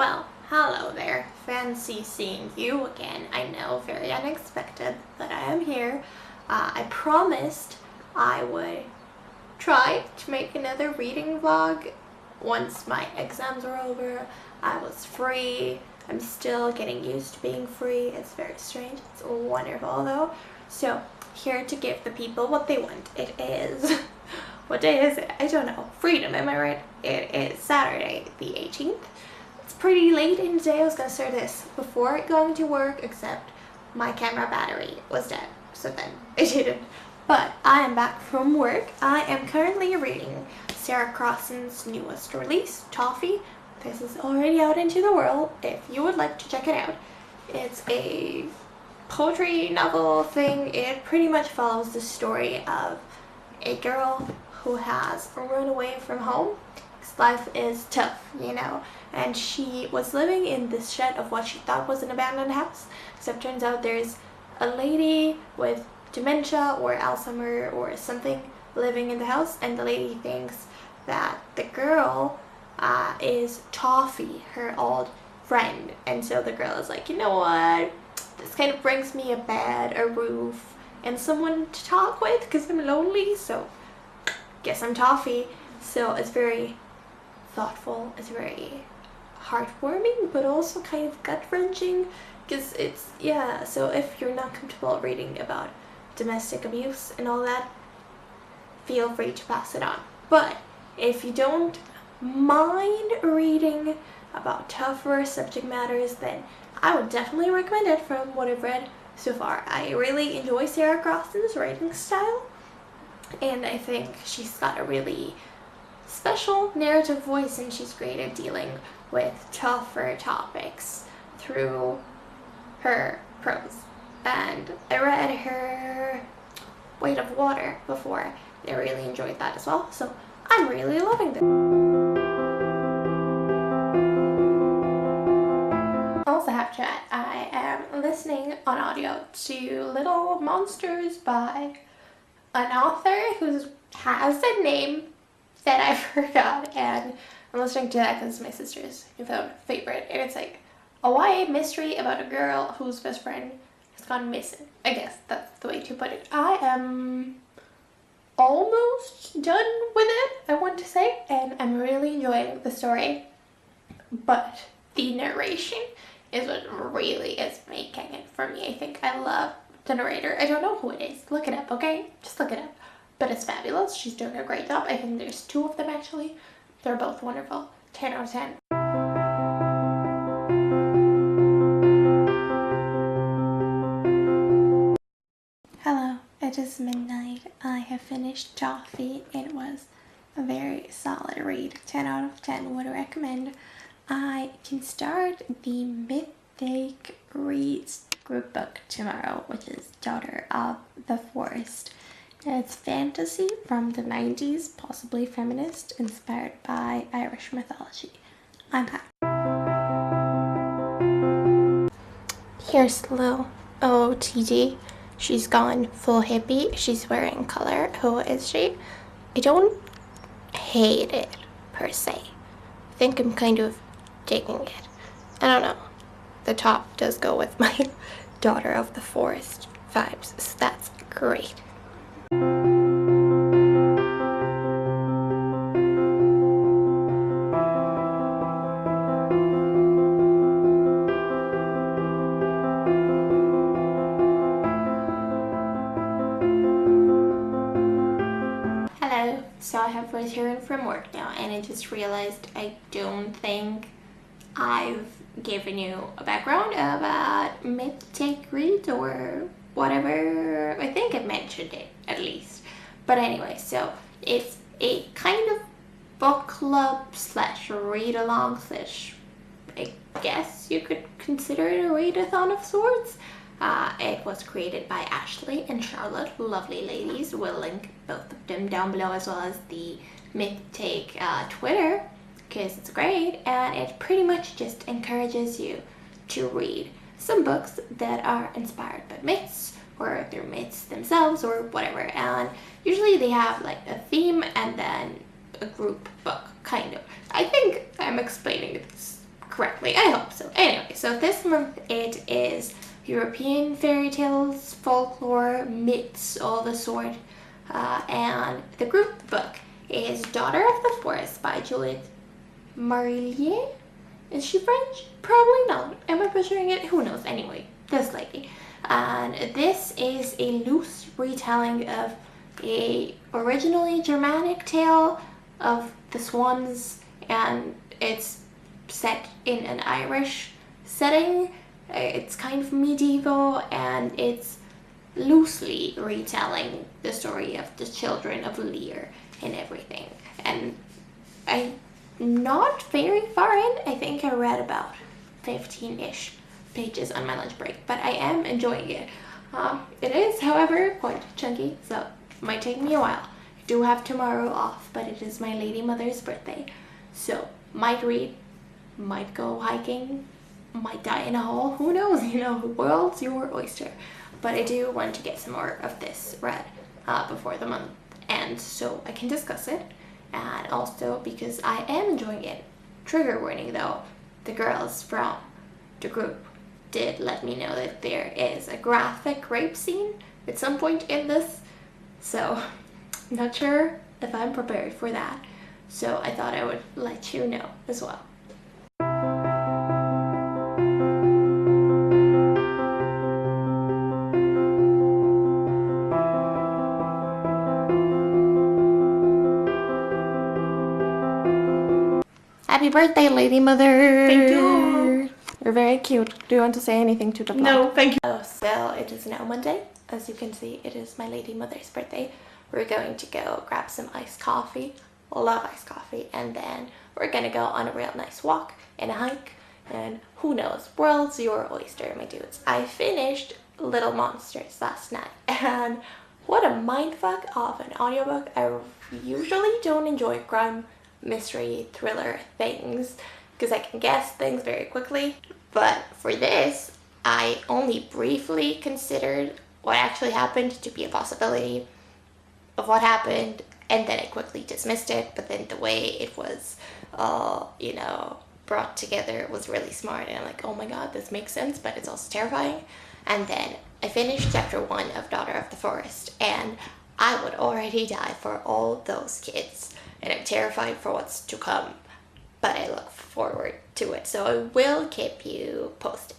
Well, hello there. Fancy seeing you again. I know, very unexpected that I am here. I promised I would try to make another reading vlog once my exams were over. I was free. I'm still getting used to being free. It's very strange. It's wonderful though. So, here to give the people what they want. It is... what day is it? I don't know. Freedom, am I right? It is Saturday the 18th. It's pretty late in the day. I was gonna start this before going to work, except my camera battery was dead, so then I didn't. But I am back from work. I am currently reading Sarah Crossan's newest release, Toffee. This is already out into the world if you would like to check it out. It's a poetry novel thing. It pretty much follows the story of a girl who has run away from home because life is tough, you know, and she was living in this shed of what she thought was an abandoned house, except turns out there's a lady with dementia or Alzheimer or something living in the house, and the lady thinks that the girl is Toffee, her old friend. And so the girl is like, you know what, this kind of brings me a bed, a roof, and someone to talk with because I'm lonely, so guess I'm Toffee. So it's very thoughtful, it's very heartwarming, but also kind of gut-wrenching because it's, yeah, so if you're not comfortable reading about domestic abuse and all that, feel free to pass it on. But if you don't mind reading about tougher subject matters, then I would definitely recommend it from what I've read so far. I really enjoy Sarah Crossan's writing style, and I think she's got a really special narrative voice, and she's great at dealing with tougher topics through her prose. And I read her Weight of Water before. I really enjoyed that as well, so I'm really loving this. Also have to add, I am listening on audio to Little Monsters by an author who has a name that I forgot, and I'm listening to that because it's my sister's newfound favorite, and it's like a YA mystery about a girl whose best friend has gone missing. I guess that's the way to put it. I am almost done with it, I want to say, and I'm really enjoying the story, but the narration is what really is making it for me. I think I love the narrator. I don't know who it is. Look it up, okay? Just look it up. But it's fabulous. She's doing a great job. I think there's two of them actually. They're both wonderful. 10 out of 10. Hello, it is midnight. I have finished Toffee. It was a very solid read. 10 out of 10 would recommend. I can start the MYTHTAKE Reads group book tomorrow, which is Daughter of the Forest. It's fantasy from the 90s, possibly feminist, inspired by Irish mythology. I'm happy. Here's Lil OOTD. She's gone full hippie. She's wearing color. Who is she? I don't hate it per se. I think I'm kind of digging it. I don't know. The top does go with my Daughter of the Forest vibes, so that's great. Hello, so I have returned from work now, and I just realized I don't think I've given you a background about MYTHTAKE Reads or whatever. I think I mentioned it at least. But anyway, so it's a kind of book club slash read along slash, I guess you could consider it a readathon of sorts. It was created by Ashley and Charlotte, lovely ladies. We'll link both of them down below, as well as the MYTHTAKE Twitter, because it's great, and it pretty much just encourages you to read some books that are inspired by myths, or they're myths themselves, or whatever. And usually they have like a theme and then a group book, kind of. I think I'm explaining this correctly. I hope so. Anyway, so this month it is European fairy tales, folklore, myths, all the sort. And the group book is Daughter of the Forest by Juliette Marillier. Is she French? Probably not. Am I butchering it? Who knows? Anyway, this lady. And this is a loose retelling of a originally Germanic tale of the swans, and it's set in an Irish setting. It's kind of medieval, and it's loosely retelling the story of the children of Lear and everything. And I'm not very far in. I think I read about 15-ish pages on my lunch break, but I am enjoying it. It is, however, quite chunky, so it might take me a while. I do have tomorrow off, but it is my lady mother's birthday, so might read, might go hiking, might die in a hole, who knows, you know, the world's your oyster. But I do want to get some more of this read before the month ends so I can discuss it, and also because I am enjoying it. Trigger warning though, the girls from the group did let me know that there is a graphic rape scene at some point in this, so I'm not sure if I'm prepared for that, so I thought I would let you know as well. Happy birthday, Lady Mother! Thank you! You're very cute. Do you want to say anything to the vlog? No, thank you. Oh, so it is now Monday. As you can see, it is my Lady Mother's birthday. We're going to go grab some iced coffee. Love iced coffee. And then we're gonna go on a real nice walk and a hike. And who knows, world's your oyster, my dudes. I finished Little Monsters last night, and what a mindfuck of an audiobook. I usually don't enjoy crime, mystery, thriller things because I can guess things very quickly, but for this I only briefly considered what actually happened to be a possibility of what happened, and then I quickly dismissed it. But then the way it was you know, brought together was really smart, and I'm like, oh my god, this makes sense, but it's also terrifying. And then I finished chapter 1 of Daughter of the Forest, and I would already die for all those kids, and I'm terrified for what's to come, but I look forward to it, so I will keep you posted.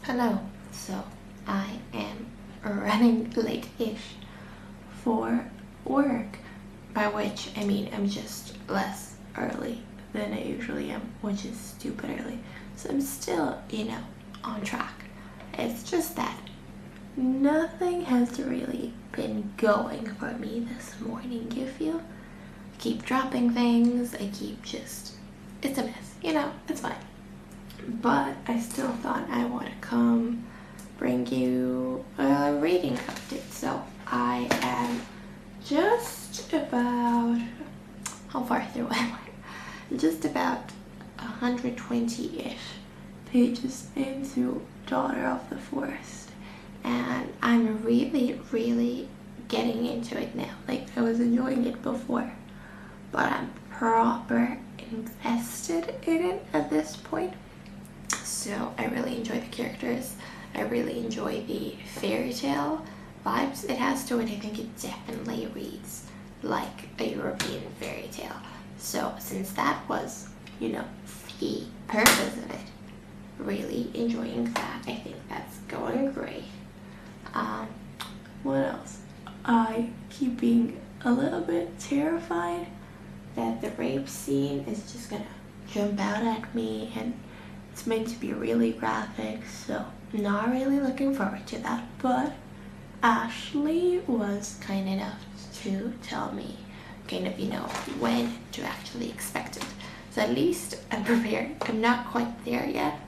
Hello, so I am running late-ish for work, by which I mean I'm just less early than I usually am, which is stupid early, so I'm still, you know, on track. It's just that nothing has really been going for me this morning, you feel? I keep dropping things, I keep just, it's a mess, you know, it's fine. But I still thought I would come bring you a reading update. So I am just about, how far through am I? Just about 120-ish pages into Daughter of the Forest, and I'm really getting into it now. Like, I was enjoying it before, but I'm proper invested in it at this point. So I really enjoy the characters. I really enjoy the fairy tale vibes it has to it. I think it definitely reads like a European fairy tale. So since that was, you know, the purpose of it, really enjoying that. I think that's going great. What else? I keep being a little bit terrified that the rape scene is just gonna jump out at me, and it's meant to be really graphic, so not really looking forward to that. But Ashley was kind enough to tell me kind of, when to actually expect it. So at least I'm prepared. I'm not quite there yet,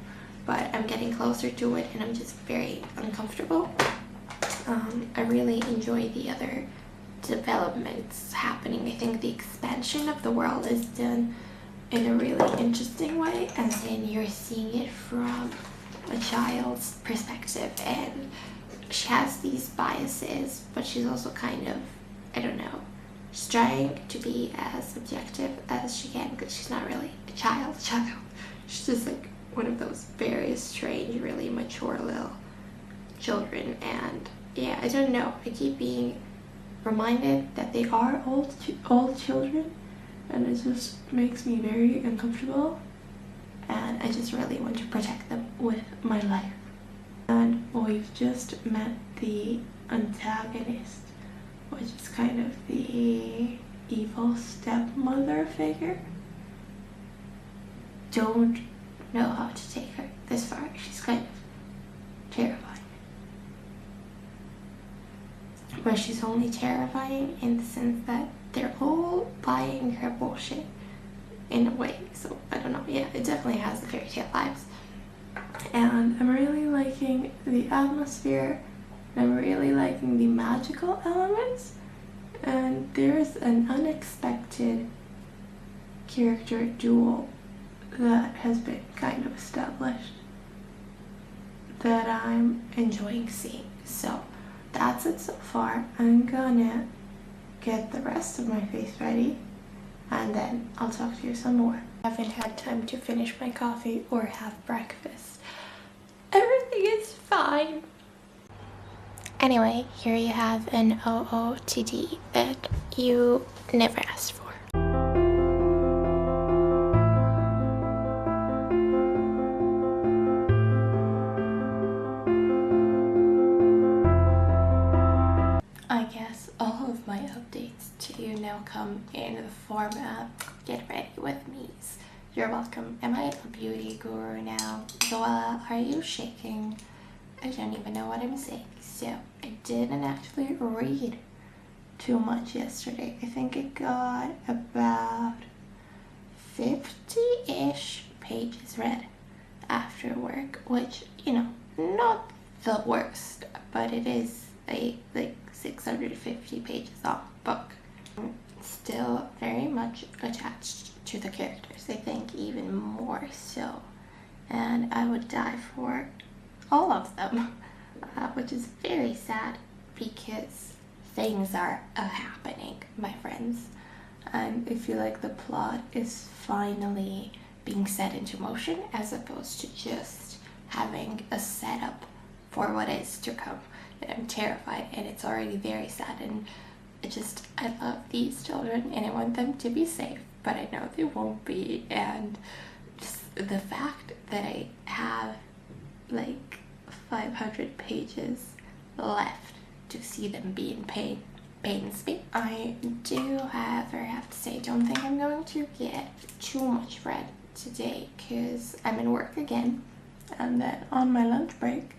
but I'm getting closer to it, and I'm just very uncomfortable. I really enjoy the other developments happening. I think the expansion of the world is done in a really interesting way, and then you're seeing it from a child's perspective, and she has these biases, but she's also kind of, I don't know, she's trying to be as objective as she can, because she's not really a child. She's just like one of those very strange, really mature little children. And yeah, I don't know, I keep being reminded that they are old children, and it just makes me very uncomfortable, and I just really want to protect them with my life. And we've just met the antagonist, which is kind of the evil stepmother figure. Don't know how to take her this far. She's kind of terrifying. But she's only terrifying in the sense that they're all buying her bullshit in a way. So I don't know, yeah, it definitely has the fairy tale vibes. And I'm really liking the atmosphere, I'm really liking the magical elements, and there's an unexpected character duel that has been kind of established that I'm enjoying seeing. So that's it so far. I'm gonna get the rest of my face ready, and then I'll talk to you some more. I haven't had time to finish my coffee or have breakfast. Everything is fine. Anyway, here you have an OOTD that you never asked for. I guess all of my updates to you now come in the format get ready with me's. You're welcome. Am I a beauty guru now? Zoella, are you shaking? I don't even know what I'm saying. So I didn't actually read too much yesterday. I think I got about 50-ish pages read after work, which, not the worst, but it is a 650 pages long book. I'm still very much attached to the characters, I think even more so, and I would die for all of them, which is very sad because things are happening, my friends, and I feel like the plot is finally being set into motion as opposed to just having a setup for what is to come. I'm terrified, and it's already very sad, and I love these children and I want them to be safe, but I know they won't be. And just the fact that I have like 500 pages left to see them be in pain pains me. I do, however, have to say, don't think I'm going to get too much read today because I'm in work again, and then on my lunch break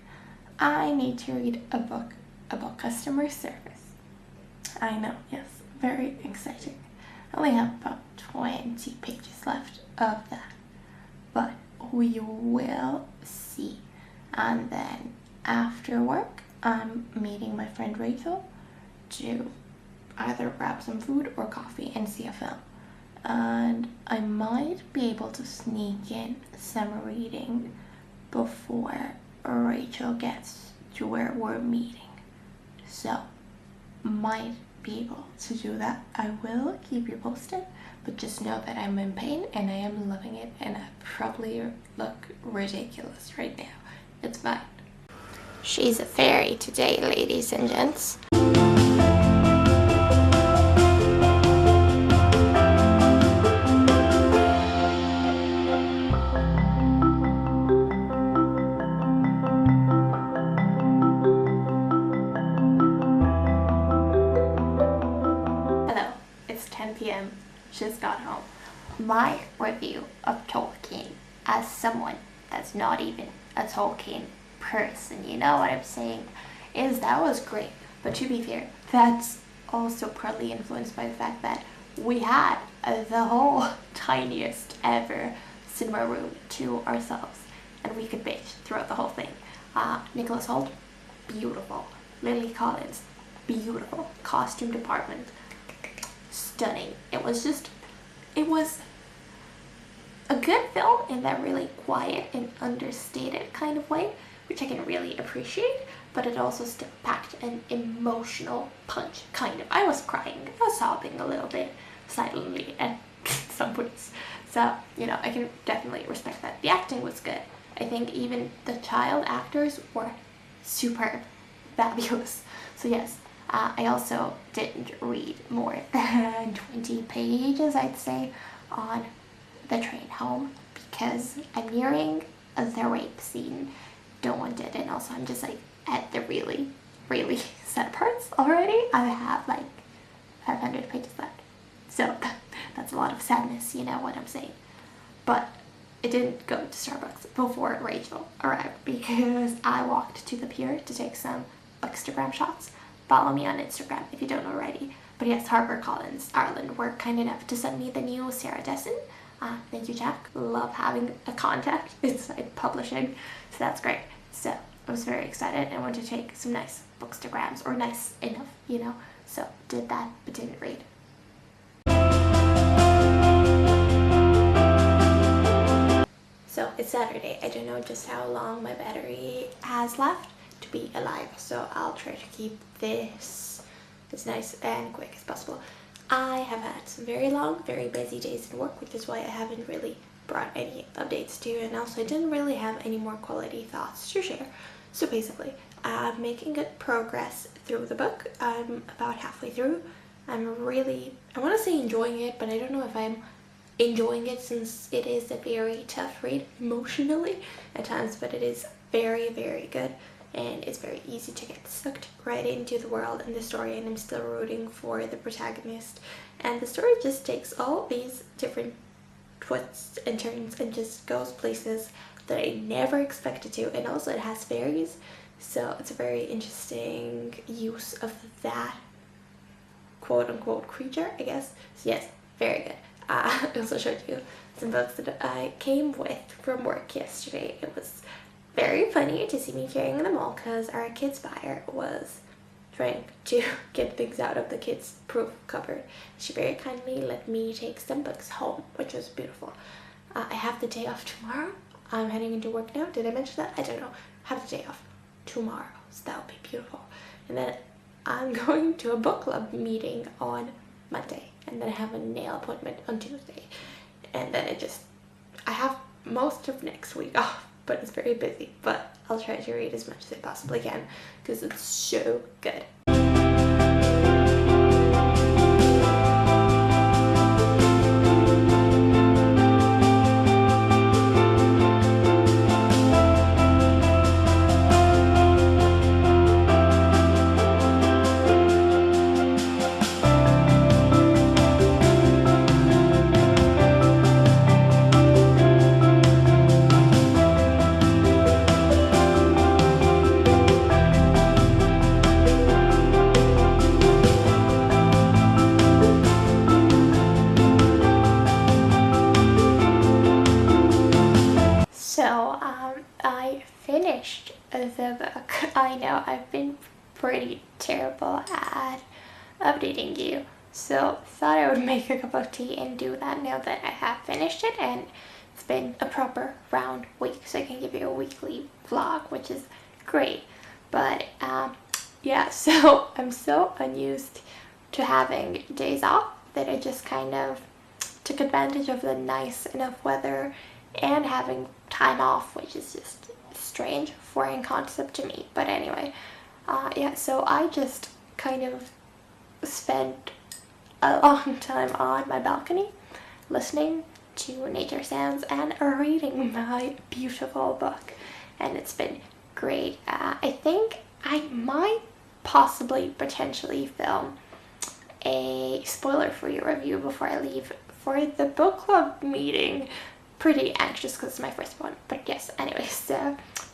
I need to read a book about customer service. I know, yes, very exciting. I only have about 20 pages left of that, but we will see. And then after work, I'm meeting my friend Rachel to either grab some food or coffee and see a film. And I might be able to sneak in some reading before Rachel gets to where we're meeting. So, might be able to do that. I will keep you posted, but just know that I'm in pain and I am loving it, and I probably look ridiculous right now. It's fine. She's a fairy today, ladies and gents. p.m. Just got home. My review of Tolkien, as someone that's not even a Tolkien person, you know what I'm saying, is that was great. But to be fair, that's also partly influenced by the fact that we had the whole tiniest ever cinema room to ourselves, and we could binge throughout the whole thing. Nicholas Hoult, beautiful. Lily Collins, beautiful. Costume department, stunning. It was a good film in that really quiet and understated kind of way, which I can really appreciate, but it also still packed an emotional punch, kind of. I was crying, I was sobbing a little bit, silently at some points. So, you know, I can definitely respect that. The acting was good. I think even the child actors were superb, fabulous. So yes, I also didn't read more than 20 pages, I'd say, on the train home because I'm nearing the rape scene. Don't want it, and also I'm just like at the really, really sad parts already. I have like 500 pages left. So that's a lot of sadness, you know what I'm saying. But it didn't go to Starbucks before Rachel arrived because I walked to the pier to take some Instagram shots. Follow me on Instagram if you don't already. But yes, HarperCollins Ireland were kind enough to send me the new Sarah Dessen. Thank you, Jack. Love having a contact inside publishing, so that's great. So I was very excited and wanted to take some nice bookstagrams, or nice enough, you know. So did that, but didn't read. So it's Saturday. I don't know just how long my battery has left to be alive, so I'll try to keep this as nice and quick as possible. I have had some very long, very busy days at work, which is why I haven't really brought any updates to you, and also I didn't really have any more quality thoughts to share. So basically, I'm making good progress through the book. I'm about halfway through. I want to say enjoying it, but I don't know if I'm enjoying it since it is a very tough read emotionally at times, but it is very, very good. And it's very easy to get sucked right into the world and the story, and I'm still rooting for the protagonist. And the story just takes all these different twists and turns and just goes places that I never expected to, and also it has fairies, so it's a very interesting use of that quote-unquote creature, I guess. So yes, very good. I also showed you some books that I came with from work yesterday. It was very funny to see me carrying them all because our kids buyer was trying to get things out of the kids proof cupboard. She very kindly let me take some books home, which was beautiful. I have the day off tomorrow. I'm heading into work now. Did I mention that? I don't know. I have the day off tomorrow, so that would be beautiful. And then I'm going to a book club meeting on Monday, and then I have a nail appointment on Tuesday, and then I have most of next week off. But it's very busy, but I'll try to read as much as I possibly can because it's so good. I finished the book. I know I've been pretty terrible at updating you, so thought I would make a cup of tea and do that now that I have finished it, and it's been a proper round week, so I can give you a weekly vlog, which is great. But yeah, so I'm so unused to having days off that I just kind of took advantage of the nice enough weather and having time off, which is just strange, foreign concept to me. But anyway, yeah, so I just kind of spent a long time on my balcony listening to nature sounds and reading my beautiful book, and it's been great. I think I might possibly potentially film a spoiler-free review before I leave for the book club meeting. Pretty anxious because it's my first one, but yes, anyways,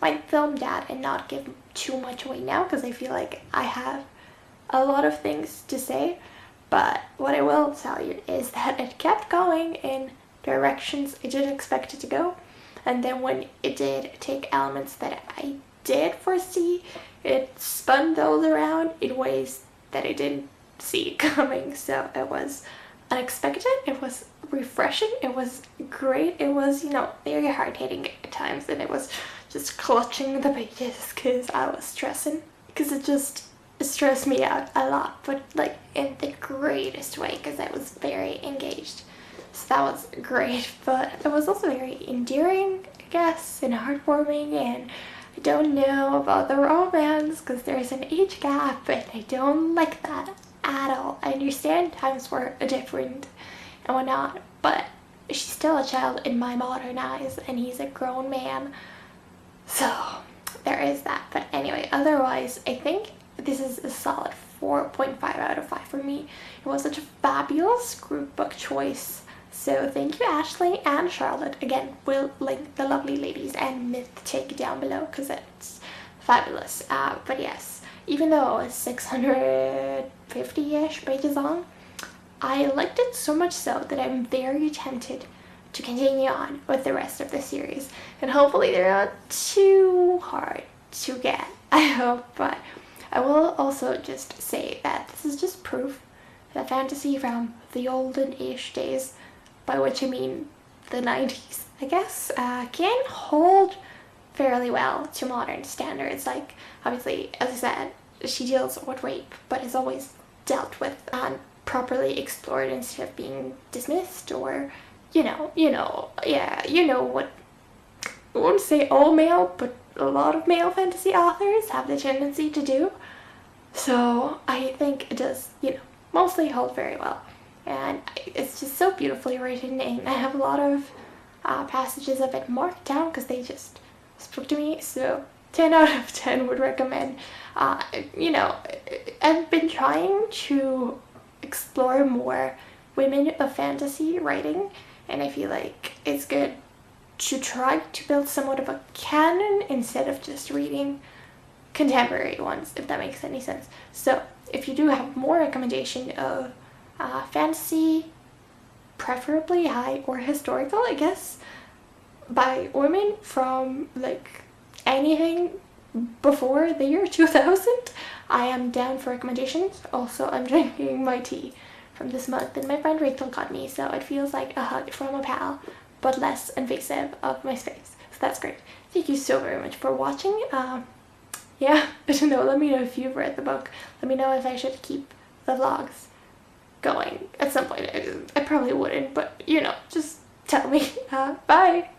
might film that and not give too much away now because I feel like I have a lot of things to say. But what I will tell you is that it kept going in directions I didn't expect it to go, and then when it did take elements that I did foresee, it spun those around in ways that I didn't see coming. So it was unexpected, it was refreshing, it was great, it was, you know, very hard-hitting at times, and it was just clutching the pages because I was stressing, because it just stressed me out a lot, but like in the greatest way because I was very engaged. So that was great, but it was also very endearing, I guess, and heartwarming, and I don't know about the romance because there's an age gap and I don't like that at all. I understand times were different and whatnot, but she's still a child in my modern eyes and he's a grown man. So there is that. But anyway, otherwise, I think this is a solid 4.5 out of 5 for me. It was such a fabulous group book choice. So thank you, Ashley and Charlotte. Again, we'll link the lovely ladies and MYTHTAKE down below because it's fabulous. But yes, even though it was 650-ish pages long, I liked it so much so that I'm very tempted to continue on with the rest of the series. And hopefully they're not too hard to get, I hope. But I will also just say that this is just proof that fantasy from the olden-ish days, by which I mean the 90s, I guess, can hold fairly well to modern standards. Like, obviously, as I said, she deals with rape, but is always dealt with and properly explored instead of being dismissed or, yeah, you know what, I won't say all male, but a lot of male fantasy authors have the tendency to do. So I think it does, mostly hold very well. And it's just so beautifully written, and I have a lot of passages of it marked down because they just spoke to me. So 10 out of 10 would recommend. I've been trying to explore more women of fantasy writing, and I feel like it's good to try to build somewhat of a canon instead of just reading contemporary ones, if that makes any sense. So if you do have more recommendation of fantasy, preferably high or historical, I guess, by women from like anything before the year 2000, I am down for recommendations. Also, I'm drinking my tea from this month that my friend Rachel got me, so it feels like a hug from a pal, but less invasive of my space. So that's great. Thank you so very much for watching. Yeah, I don't know, let me know if you've read the book. Let me know if I should keep the vlogs going at some point. I probably wouldn't, but just tell me. Bye!